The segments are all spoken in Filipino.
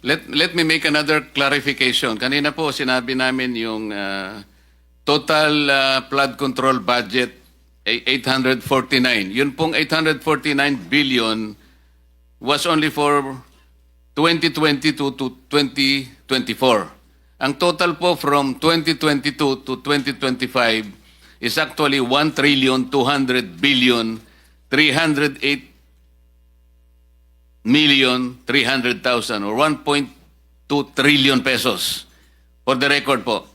Let me make another clarification. Kanina po sinabi namin yung total flood control budget ay 849. Yun pong 849 billion was only for 2022 to 2024. Ang total po from 2022 to 2025 is actually 1 trillion 200 billion 308 million 300,000 or 1.2 trillion pesos. For the record po.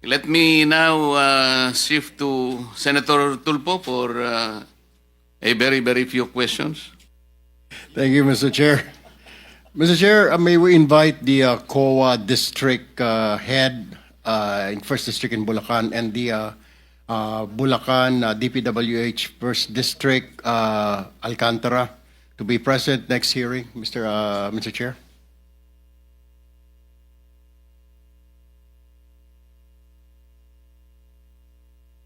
Let me now shift to Senator Tulfo for a very few questions. Thank you, Mr. Chair. Mr. Chair, may we invite the COA district head in First District in Bulacan and the Bulacan DPWH First District Alcantara to be present next hearing, Mr. Chair.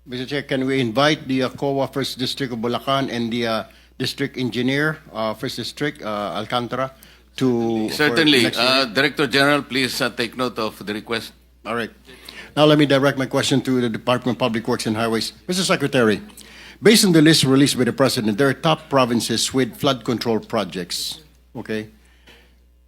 Mr. Chair, can we invite the COA First District of Bulacan and the District Engineer First District Alcantara to Certainly. Director General, please take note of the request. All right. Now let me direct my question to the Department of Public Works and Highways. Mr. Secretary, based on the list released by the President, there are top provinces with flood control projects. Okay?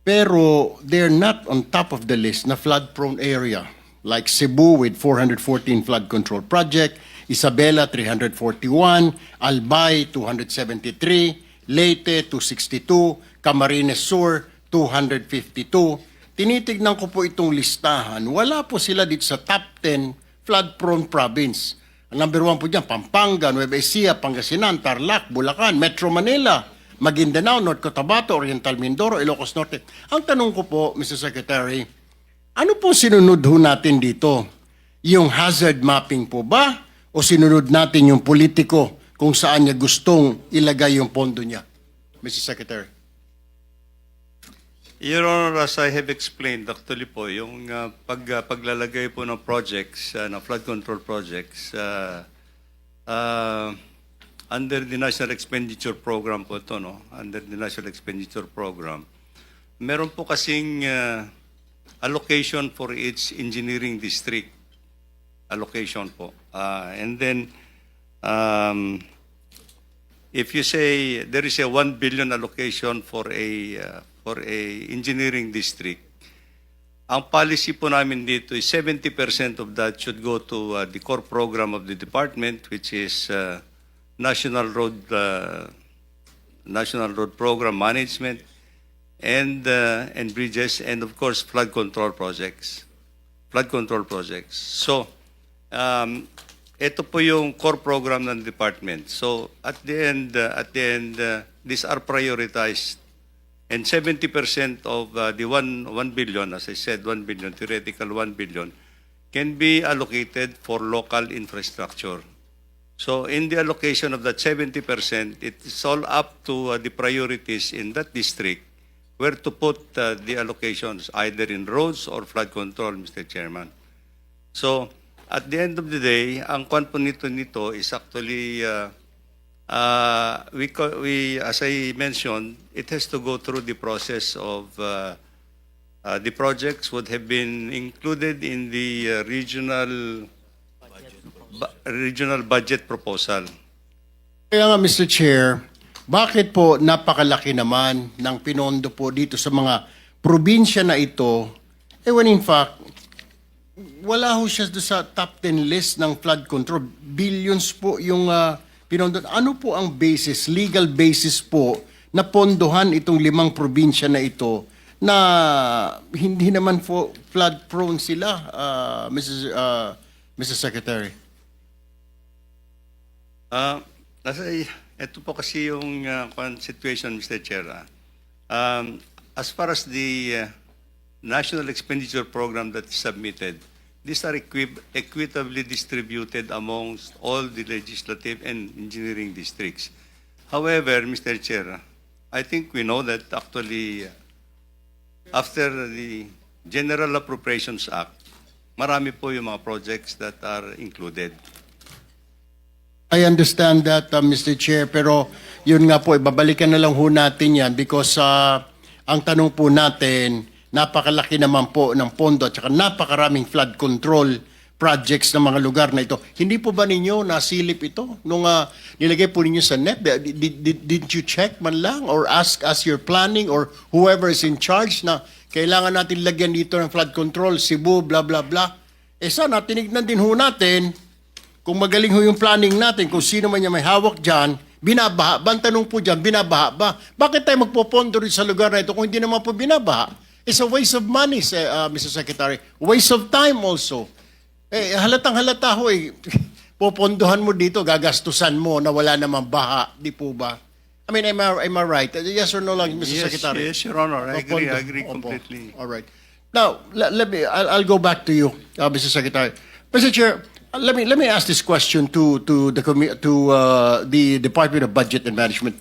Pero they're not on top of the list na flood-prone area. Like Cebu with 414 flood control project, Isabela 341, Albay 273, Leyte 262, Camarines Sur 252. Tinitignan ko po itong listahan. Wala po sila dito sa top 10 flood-prone province. Ang number 1 po dyan, Pampanga, Nueva Ecija, Pangasinan, Tarlac, Bulacan, Metro Manila, Maguindanao, North Cotabato, Oriental Mindoro, Ilocos Norte. Ang tanong ko po, Mr. Secretary, ano po sinunod ho natin dito? Yung hazard mapping po ba? O sinunod natin yung politiko kung saan niya gustong ilagay yung pondo niya? Mr. Secretary. Your Honor, as I have explained, actually po, yung paglalagay po ng projects, ng flood control projects, under the National Expenditure Program po ito, no? Under the National Expenditure Program, meron po kasing allocation for each engineering district. Allocation po. And then, if you say there is a 1 billion allocation for a engineering district, ang policy po namin dito is 70% of that should go to the core program of the department, which is National Road Program Management and bridges, and of course flood control projects. So, ito po yung core program ng department. So at the end, these are prioritized. And 70% of the 1 billion, as I said, 1 billion, theoretical 1 billion, can be allocated for local infrastructure. So in the allocation of that 70%, it's all up to the priorities in that district where to put the allocations, either in roads or flood control, Mr. Chairman. So at the end of the day, ang kwan po nito is actually we, as I mentioned, it has to go through the process of the projects would have been included in the regional budget proposal. Kaya nga, Mr. Chair, bakit po napakalaki naman ng pinondo po dito sa mga probinsya na ito, when in fact, wala ho siya sa top 10 list ng flood control. Billions po yung pinondo. Ano po ang basis, legal basis po, na pondohan itong 5 probinsya na ito na hindi naman po flood prone sila, Mr. Secretary? Ito po kasi yung situation, Mr. Chair. As far as the National Expenditure Program that is submitted, these are equitably distributed amongst all the legislative and engineering districts. However, Mr. Chair, I think we know that actually after the General Appropriations Act, marami po yung mga projects that are included. I understand that, Mr. Chair, pero yun nga po, ibabalikan na lang ho natin yan because Ang tanong po natin, napakalaki naman po ng pondo at saka napakaraming flood control projects ng mga lugar na ito. Hindi po ba ninyo nasilip ito nung nilagay po ninyo sa NEP? Didn't you check man lang or ask as you're planning or whoever is in charge na kailangan natin lagyan dito ng flood control, Cebu, blah, blah, blah. Sana tinignan din ho natin kung magaling ho yung planning natin, kung sino man niya may hawak dyan, binabaha ba? Ang tanong po dyan, binabaha ba? Bakit tayo magpopondo rin sa lugar na ito kung hindi naman po binabaha? It's a waste of money, Mr. Secretary. Waste of time also. Halatang halata ho popondohan mo dito, gagastusan mo na wala namang baha, di po ba? I mean, am I right? Yes or no lang, Mr. Secretary? Yes, Your Honor. I agree Opo. completely. All right. Now, I'll go back to you, Mr. Secretary. Mr. Chair, let me ask this question to the Department of Budget and Management.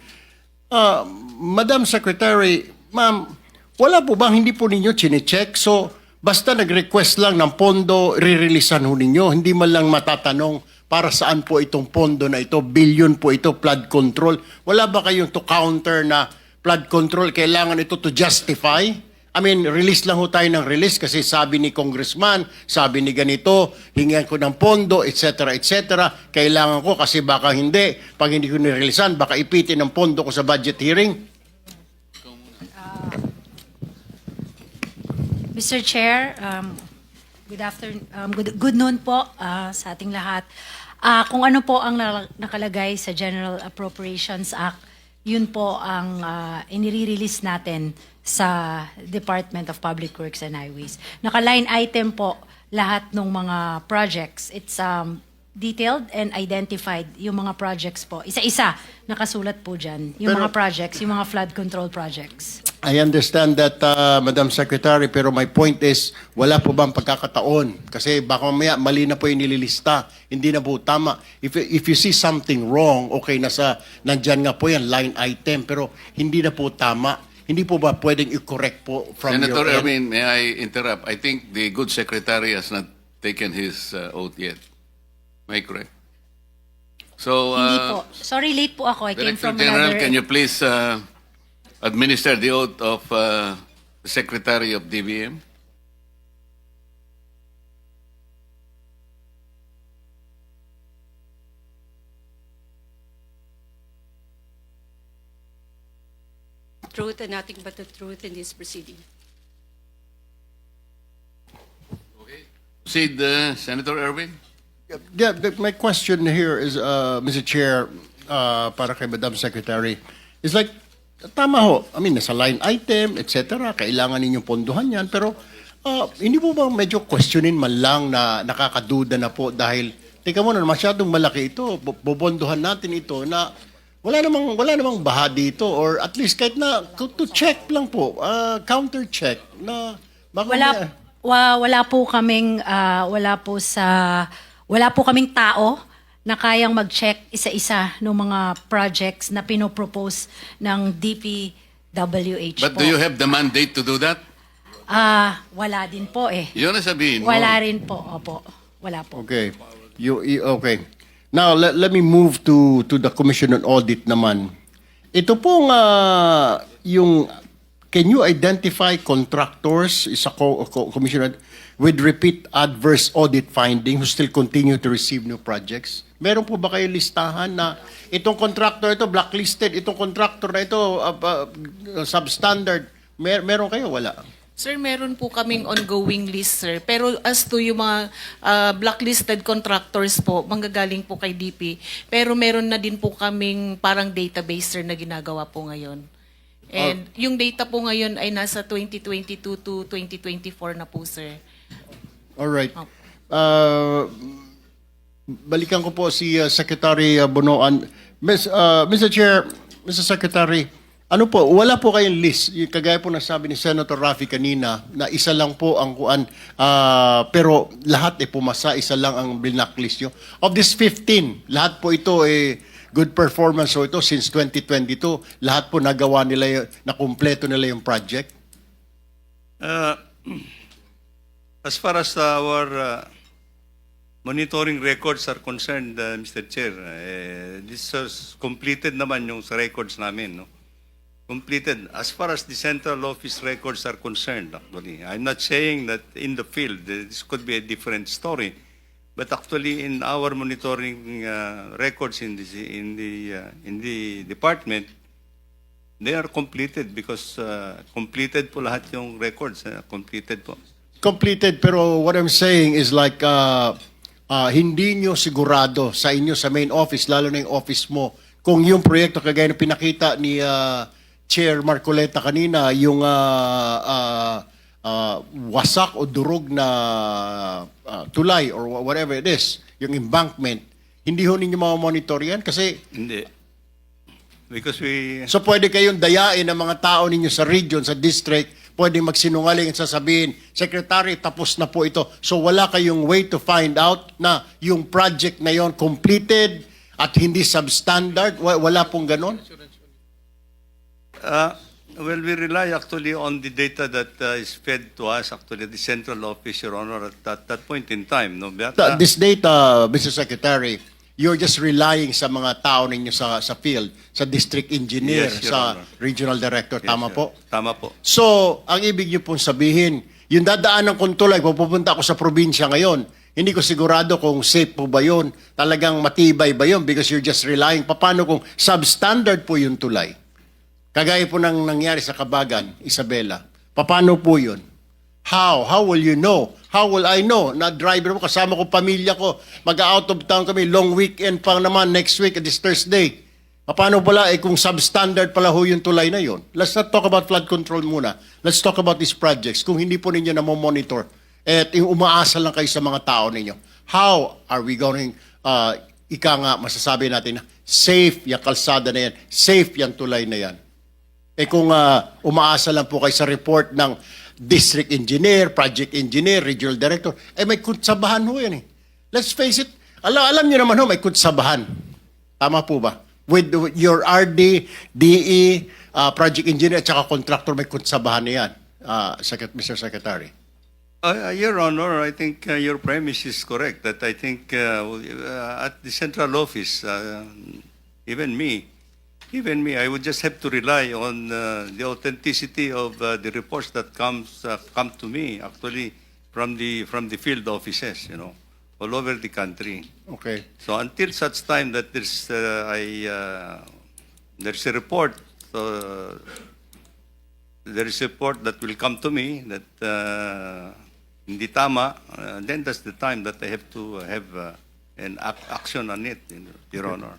Madam Secretary, ma'am, wala po bang hindi po ninyo chinecheck? So, basta nag-request lang ng pondo, rireleasan ho ninyo. Hindi man lang matatanong para saan po itong pondo na ito, billion po ito, flood control. Wala ba kayong to counter na flood control, kailangan ito to justify? I mean, release lang ho tayo ng release kasi sabi ni congressman, sabi ni ganito, hingan ko ng pondo, etc., etc. Kailangan ko kasi baka hindi. Pag hindi ko nireleasan, baka ipitin ng pondo ko sa budget hearing. Mr. Chair, good noon po sa ating lahat. Kung ano po ang nakalagay sa General Appropriations Act, yun po ang inire-release natin sa Department of Public Works and Highways. Naka-line item po lahat ng mga projects. It's detailed and identified yung mga projects po. Isa-isa, nakasulat po dyan. Yung mga projects, yung mga flood control projects. I understand that, Madam Secretary, pero my point is, wala po bang pagkakataon? Kasi baka mamaya mali na po yung nililista. Hindi na po tama. If you see something wrong, okay, nandyan nga po yan, line item, pero hindi na po tama. Hindi po ba pwedeng i-correct po from Senator your end? Erwin, may I interrupt? I think the good secretary has not taken his oath yet. Am I correct? So, Hindi po. Sorry, late po ako. I came Director from General, another... can you please administer the oath of the Secretary of DBM? Truth and nothing but the truth in this proceeding. Proceed, Senator Erwin. Yeah, my question here is, Mr. Chair, para kay Madam Secretary, is like, tama ho, I mean, nasa line item, etc., kailangan ninyong pondohan yan, pero hindi po ba medyo questionin man lang na nakakaduda na po dahil, teka muna, masyadong malaki ito, bobondohan natin ito na wala namang baha dito or at least kahit na to check lang po, counter check na baka Wala po kaming tao na kayang mag-check isa-isa ng mga projects na pinopropose ng DPWH But po. do you have the mandate to do that? Wala din po eh. Yun ang sabihin mo. Wala rin po, opo. Wala po. Okay. Okay. Now, let me move to the Commission on Audit naman. Ito pong can you identify contractors, isa commissioner, with repeat adverse audit finding who still continue to receive new projects? Meron po ba kayo listahan na itong contractor ito blacklisted, itong contractor na ito substandard? Meron kayo? Wala. Sir, meron po kaming ongoing list, sir. Pero as to yung mga blacklisted contractors po, manggagaling po kay DP. Pero meron na din po kaming parang database, sir, na ginagawa po ngayon. And yung data po ngayon ay nasa 2022 to 2024 na po, sir. Alright. Balikan ko po si Secretary Bonoan. Mr. Chair, Mr. Secretary, ano po, wala po kayong list. Kagaya po nasabi ni Senator Raffy kanina na isa lang po ang kuan, pero lahat pumasa, isa lang ang blacklist nyo. Of this 15, lahat po ito good performance so ito since 2022. Lahat po nagawa nila, na kumpleto nila yung project. As far as our monitoring records are concerned, Mr. Chair, this is completed naman yung sa records namin, no? Completed. As far as the central office records are concerned, actually, I'm not saying that in the field this could be a different story, but actually in our monitoring records in the department, they are completed because completed po lahat yung records, completed po. Completed, pero what I'm saying is like, hindi nyo sigurado sa inyo sa main office, lalo na yung office mo, kung yung proyekto kagaya na pinakita ni Chair Marcoleta kanina, yung wasak o durog na tulay or whatever it is, yung embankment, hindi ho ninyo monitor yan? Kasi, Hindi. Because we... so pwede kayong dayain ng mga tao ninyo sa region, sa district, pwede magsinungaling at sasabihin, Secretary, tapos na po ito. So wala kayong way to find out na yung project na yon completed at hindi substandard? Wala pong ganon? Well, we rely actually on the data that is fed to us, actually, the central office, Your Honor, at that point in time. No? But, This data, Mr. Secretary, you're just relying sa mga tao ninyo sa field, sa district engineer, Yes, Your sa Honor. regional director. Yes, Tama Your po? Honor. Tama po. So, ang ibig niyo pong sabihin, yung dadaanan kong tulay, pupunta ako sa probinsya ngayon, hindi ko sigurado kung safe po ba yun, talagang matibay ba yun, because you're just relying. Paano kung substandard po yung tulay? Kagaya po nang nangyari sa Kabagan, Isabela. Paano po yun? How? How will you know? How will I know? Na driver mo, kasama ko, pamilya ko, mag-out of town kami, long weekend pa naman, next week, this Thursday. Paano pala, kung substandard pala ho yung tulay na yun? Let's not talk about flood control muna. Let's talk about these projects. Kung hindi po ninyo na-monitor, at yung umaasa lang kayo sa mga tao ninyo, how are we going, ika nga, masasabi natin na safe yung kalsada na yan, safe yung tulay na yan? Kung umaasa lang po kayo sa report ng district engineer, project engineer, regional director, may kutsabahan ho yan eh. Let's face it, alam nyo naman ho, may kutsabahan. Tama po ba? With your RD, DE, project engineer, at saka contractor, may kutsabahan na yan, Mr. Secretary. Your Honor, I think your premise is correct. That I think at the central office, even me, I would just have to rely on the authenticity of the reports that come to me actually from the field offices, all over the country. Okay. So until such time that there's a report, there is a report that will come to me that hindi tama, then that's the time that I have to have an action on it, Your Honor.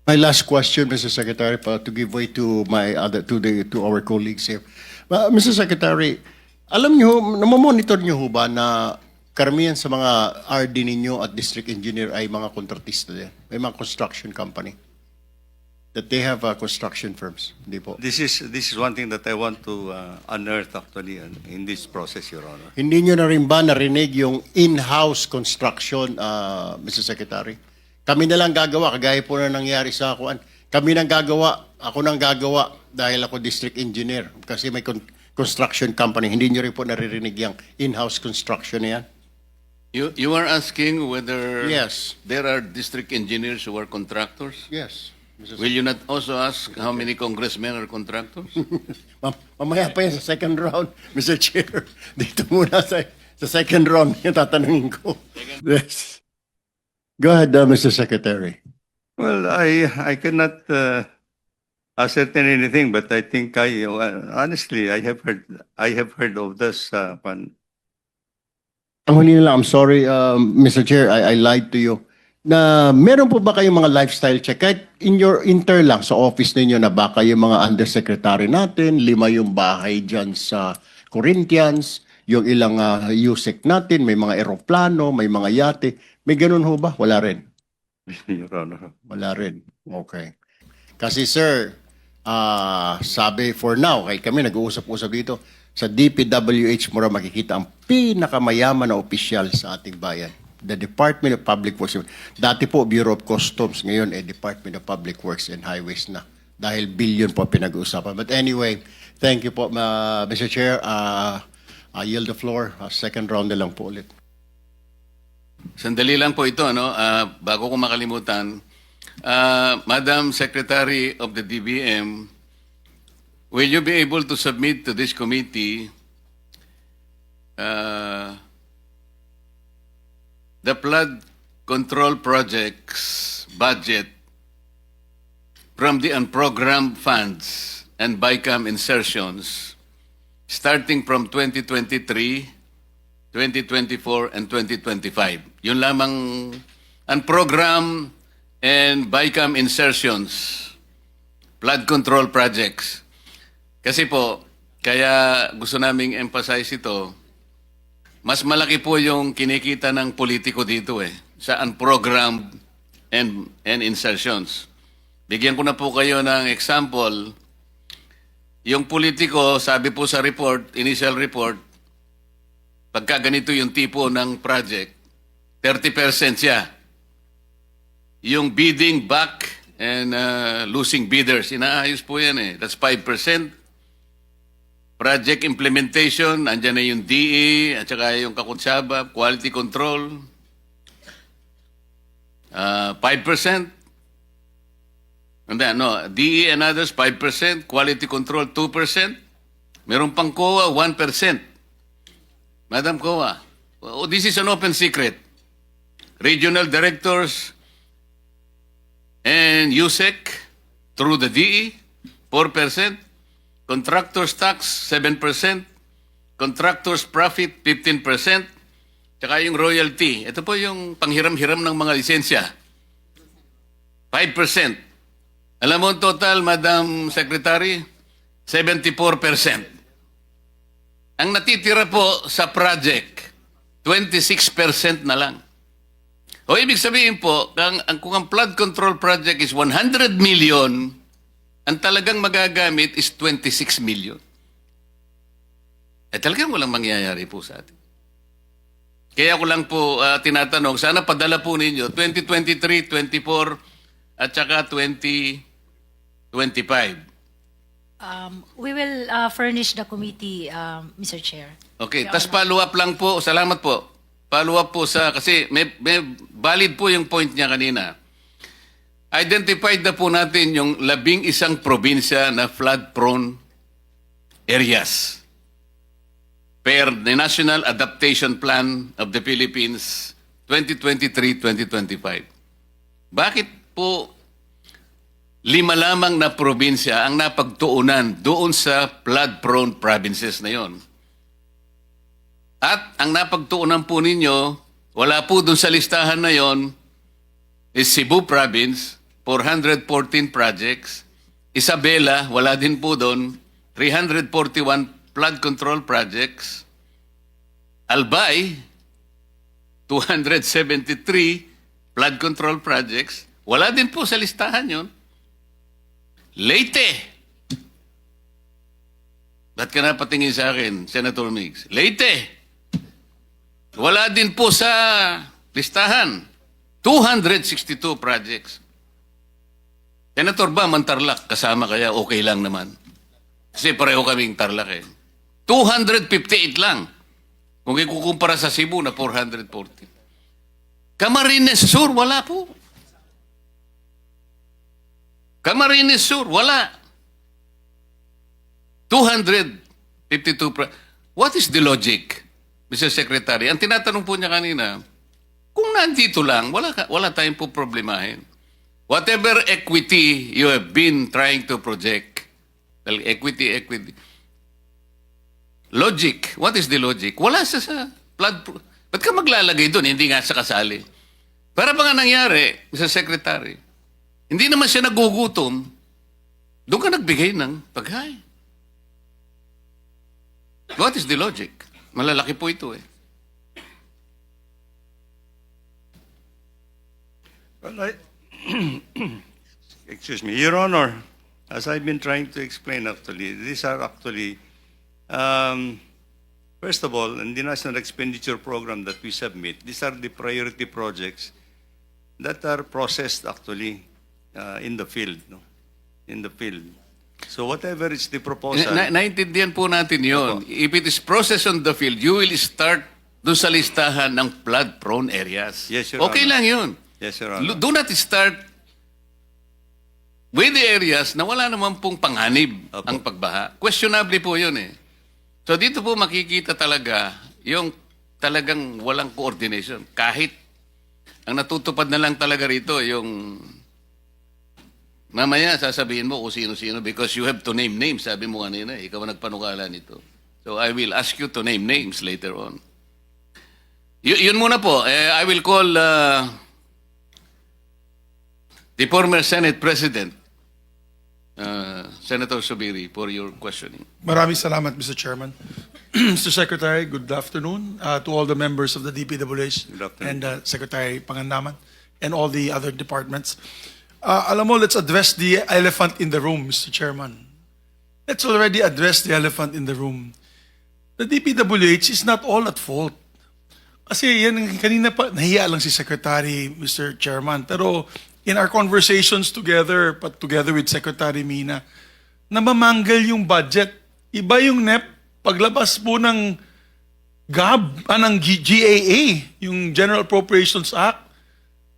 My last question, Mr. Secretary, to give way to to our colleagues here. Mr. Secretary, alam niyo, namomonitor niyo ho ba na karamihan sa mga RD ninyo at district engineer ay mga kontratista din? May mga construction company? That they have construction firms? Hindi po. This is one thing that I want to unearth actually in this process, Your Honor. Hindi niyo na rin ba narinig yung in-house construction, Mr. Secretary? Kami na lang gagawa, kagaya po na nangyari sa akuan. Kami nang gagawa, ako nang gagawa dahil ako district engineer. Kasi may construction company. Hindi nyo rin po naririnig yung in-house construction na yan? You are asking whether Yes. there are district engineers who are contractors? Yes. Will you not also ask how many congressmen are contractors? Mamaya pa yan sa second round, Mr. Chair. Dito muna sa second round yung tatanungin ko. Yes. Go ahead, Mr. Secretary. Well, I cannot ascertain anything, but I think honestly I have heard of this one. Ang huli na lang, I'm sorry, Mr. Chair, I lied to you. Na meron po ba kayong mga lifestyle check? Kahit in your inter lang sa office ninyo na baka yung mga undersecretary natin, 5 yung bahay dyan sa Corinthians, yung ilang USEC natin, may mga eroplano, may mga yate. May ganun ho ba? Wala rin. Your Honor. Wala rin. Okay. Kasi sir, sabi for now, kay kami nag-uusap-usap dito, sa DPWH mo rin makikita ang pinakamayaman na opisyal sa ating bayan. The Department of Public Works. Dati po, Bureau of Customs. Ngayon, Department of Public Works and Highways na. Dahil billion po pinag-uusapan. But anyway, thank you po, Mr. Chair. I yield the floor. Second round na lang po ulit. Sandali lang po ito, bago ko makalimutan. Madam Secretary of the DBM, will you be able to submit to this committee the flood control projects budget from the unprogrammed funds and BICAM insertions starting from 2023, 2024, and 2025? Yun lamang unprogrammed and BICAM insertions, flood control projects. Kasi po, kaya gusto naming emphasize ito, mas malaki po yung kinikita ng politiko dito sa unprogrammed and insertions. Bigyan ko na po kayo ng example. Yung politiko, sabi po sa report, initial report, pagka ganito yung tipo ng project, 30% siya. Yung bidding back and losing bidders, inaayos po yan That's 5%. Project implementation, andyan na yung DE, at saka yung kakutsaba, quality control, 5%. And then, DE and others, 5%. Quality control, 2%. Meron pang COA, 1%. Madam COA, this is an open secret. Regional directors and USEC through the DE, 4%. Contractors tax, 7%. Contractors profit, 15%. Tsaka yung royalty. Ito po yung panghiram-hiram ng mga lisensya. 5%. Alam mo ang total, Madam Secretary? 74%. Ang natitira po sa project, 26% na lang. O ibig sabihin po, kung ang flood control project is 100 million, ang talagang magagamit is 26 million. Talagang walang mangyayari po sa atin. Kaya ko lang po tinatanong, sana padala po ninyo 2023, 24, at saka 2025. We will furnish the committee, Mr. Chair. Okay, Your tas Honor. follow up lang po. Salamat po. Follow up po kasi may valid po yung point niya kanina. Identified na po natin yung 11 probinsya na flood-prone areas per the National Adaptation Plan of the Philippines 2023-2025. Bakit po 5 lamang na probinsya ang napagtuunan doon sa flood-prone provinces na yon? At ang napagtuunan po ninyo, wala po doon sa listahan na yon, is Cebu Province, 414 projects. Isabela, wala din po doon, 341 flood control projects. Albay, 273 flood control projects. Wala din po sa listahan yon. Leyte. Ba't ka napatingin sa akin, Senator Migs? Leyte. Wala din po sa listahan. 262 projects. Senator Bam, Tarlac, kasama kaya okay lang naman. Kasi pareho kaming Tarlac 258 lang. Kung ikukumpara sa Cebu na 440. Camarines Sur, wala po. Camarines Sur, wala. 252 What is the logic, Mr. Secretary? Ang tinatanong po niya kanina, kung nandito lang, wala tayong po problemahin. Whatever equity you have been trying to project, well, equity. Logic. What is the logic? Wala sa flood. Ba't ka maglalagay doon? Hindi nga sa kasali. Para ba nga nangyari, Mr. Secretary? Hindi naman siya nagugutom. Doon ka nagbigay ng pagkain. What is the logic? Malalaki po ito Well, excuse me, Your Honor, as I've been trying to explain actually, these are actually, first of all, in the National Expenditure Program that we submit, these are the priority projects that are processed actually in the field, in the field. So whatever is the proposal. Naintindihan po natin yun. If it is processed on the field, you will start doon sa listahan ng flood-prone areas. Yes, Your Okay Honor. lang yun. Yes, Your Honor. Do not start with the areas na wala naman pong panghanib Opo. ang pagbaha. Questionable po yun eh. So dito po makikita talaga yung talagang walang coordination. Kahit ang natutupad na lang talaga rito yung mamaya sasabihin mo kung sino-sino because you have to name names. Sabi mo kanina, ikaw ang nagpanukala nito. So I will ask you to name names later on. Yun muna po. I will call the former Senate President, Senator Subiri, for your questioning. Maraming salamat, Mr. Chairman. Mr. Secretary, good afternoon to all the members of the DPWH Good afternoon. and Secretary Pangandaman and all the other departments. Alam mo, let's address the elephant in the room, Mr. Chairman. Let's already address the elephant in the room. The DPWH is not all at fault. Kasi yan, kanina pa, nahiya lang si Secretary, Mr. Chairman. Pero in our conversations together, but together with Secretary Mina, namamanggal yung budget. Iba yung NEP, paglabas po ng ng GAA, yung General Appropriations Act.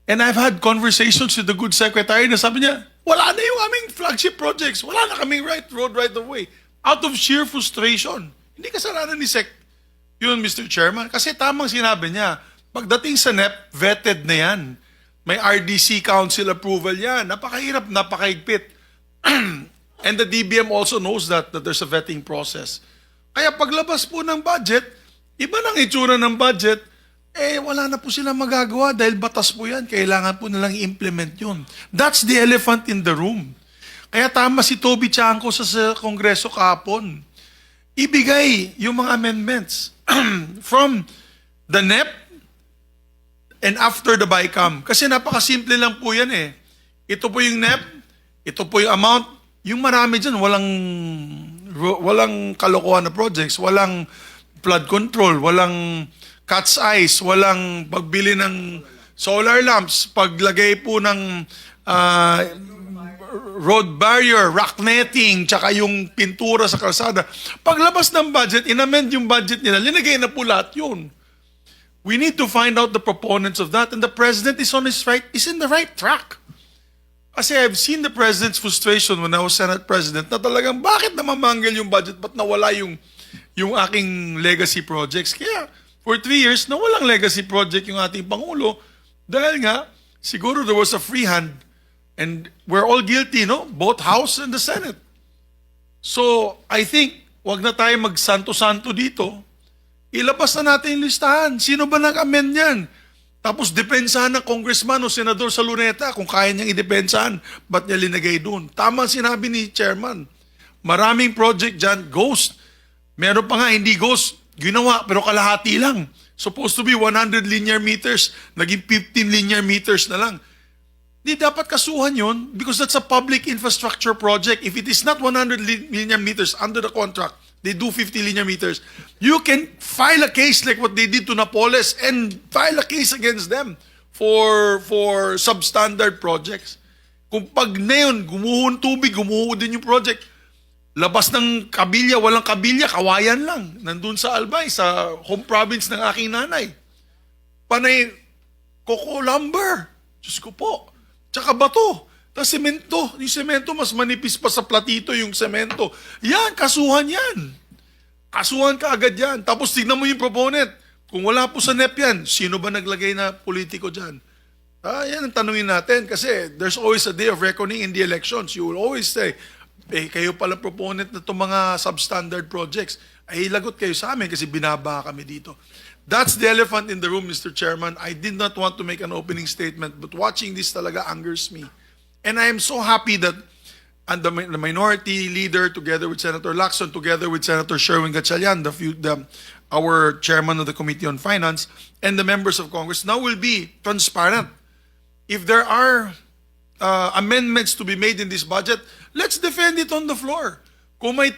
And I've had conversations with the good secretary na sabi niya, wala na yung aming flagship projects. Wala na kaming road right of way. Out of sheer frustration. Hindi kasalanan ni Sec yun, Mr. Chairman. Kasi tamang sinabi niya, pagdating sa NEP, vetted na yan. May RDC Council approval yan. Napakahirap, napakahigpit. And the DBM also knows that there's a vetting process. Kaya paglabas po ng budget, iba nang itsura ng budget, wala na po silang magagawa dahil batas po yan. Kailangan po nilang i-implement yun. That's the elephant in the room. Kaya tama si Toby Chanco sa Kongreso kahapon. Ibigay yung mga amendments from the NEP and after the BICAM. Kasi napakasimple lang po yan eh. Ito po yung NEP, ito po yung amount. Yung marami dyan, walang kalokohan na projects, walang flood control, walang cat's eyes, walang pagbili ng solar lamps, paglagay po ng road barrier, rock netting, tsaka yung pintura sa kalsada. Paglabas ng budget, inamend yung budget nila, linagay na po lahat yun. We need to find out the proponents of that, and the President is in the right track. Kasi I've seen the President's frustration when I was Senate President na talagang bakit namamanggal yung budget, ba't nawala yung aking legacy projects. Kaya for 3 years, nawalang legacy project yung ating Pangulo dahil nga, siguro there was a free hand and we're all guilty, no? Both House and the Senate. So, I think, wag na tayo magsanto-santo dito. Ilabas na natin yung listahan. Sino ba nag-amend yan? Tapos, depensahan ng congressman o senador sa Luneta kung kaya niyang idepensahan. Ba't niya linagay doon? Tama ang sinabi ni Chairman. Maraming project dyan, ghost. Meron pa nga, hindi ghost. Ginawa, pero kalahati lang. Supposed to be 100 linear meters. Naging 15 linear meters na lang. Di dapat kasuhan yun because that's a public infrastructure project. If it is not 100 linear meters under the contract, they do 50 linear meters. You can file a case like what they did to Napoles and file a case against them for substandard projects. Kung pag na yun, gumuhon tubig, gumuho din yung project. Labas ng kabilya, walang kabilya, kawayan lang. Nandun sa Albay, sa home province ng aking nanay. Panay, coco lumber. Diyos ko po. Tsaka bato. Tapos semento. Yung semento, mas manipis pa sa platito yung semento. Yan, kasuhan yan. Kasuhan ka agad yan. Tapos tignan mo yung proponent. Kung wala po sa NEP yan, sino ba naglagay na politiko dyan? Yan ang tanungin natin. Kasi there's always a day of reckoning in the elections. You will always say, kayo pala proponent na itong mga substandard projects. Ay, lagot kayo sa amin kasi binaba kami dito. That's the elephant in the room, Mr. Chairman. I did not want to make an opening statement, but watching this talaga angers me. And I am so happy that the minority leader, together with Senator Lacson, together with Senator Sherwin Gatchalian, our chairman of the Committee on Finance, and the members of Congress now will be transparent. If there are amendments to be made in this budget, let's defend it on the floor. Kung may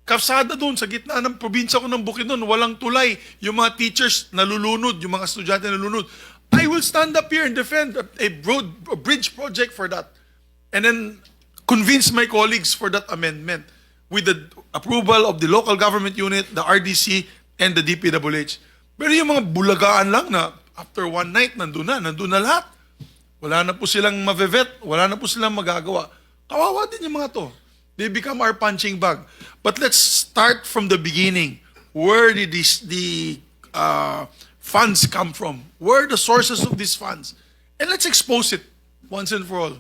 kalsada doon sa gitna ng probinsya ko ng Bukidnon, walang tulay, yung mga teachers nalulunod, yung mga estudyante nalulunod, I will stand up here and defend a bridge project for that. And then convince my colleagues for that amendment with the approval of the local government unit, the RDC, and the DPWH. Pero yung mga bulagaan lang na after one night, nandun na lahat. Wala na po silang mavevet, wala na po silang magagawa. Kawawa din yung mga to. They become our punching bag. But let's start from the beginning. Where did the funds come from? Where are the sources of these funds? And let's expose it once and for all.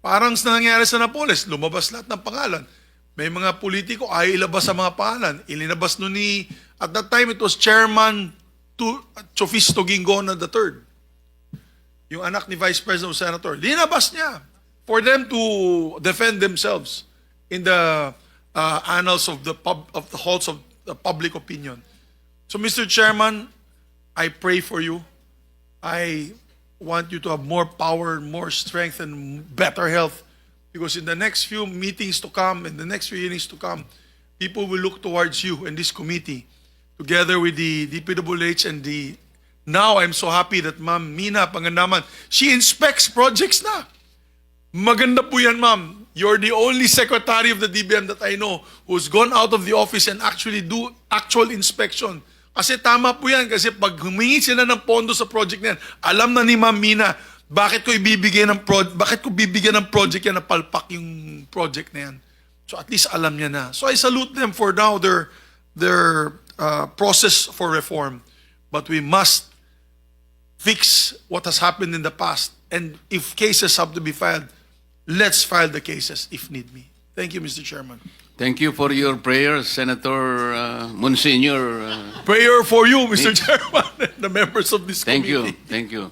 Parang sa nangyari sa Napoles, lumabas lahat ng pangalan. May mga politiko ay ilabas sa mga pangalan. Ilinabas nun ni, at that time it was Chairman Chofisto Gingona III. Yung anak ni Vice President o Senator. Linabas niya for them to defend themselves in the annals of the halls of the public opinion. So, Mr. Chairman, I pray for you. I want you to have more power, more strength, and better health. Because in the next few meetings to come, in the next few hearings to come, people will look towards you and this committee, together with the DPWH and the... Now, I'm so happy that Ma'am Mina Pangandaman, she inspects projects na. Maganda po yan, ma'am. You're the only secretary of the DBM that I know who's gone out of the office and actually do actual inspection. Kasi tama po yan. Kasi pag humingi sila ng pondo sa project na yan, alam na ni Ma'am Mina, bakit ko bibigyan ng project yan na palpak yung project na yan. So at least alam niya na. So I salute them for now their process for reform. But we must fix what has happened in the past. And if cases have to be filed, let's file the cases if need be. Thank you, Mr. Chairman. Thank you for your prayers, Senator Monsignor. Prayer for you, Mr. Chairman, and the members of this Thank committee. you. Thank you.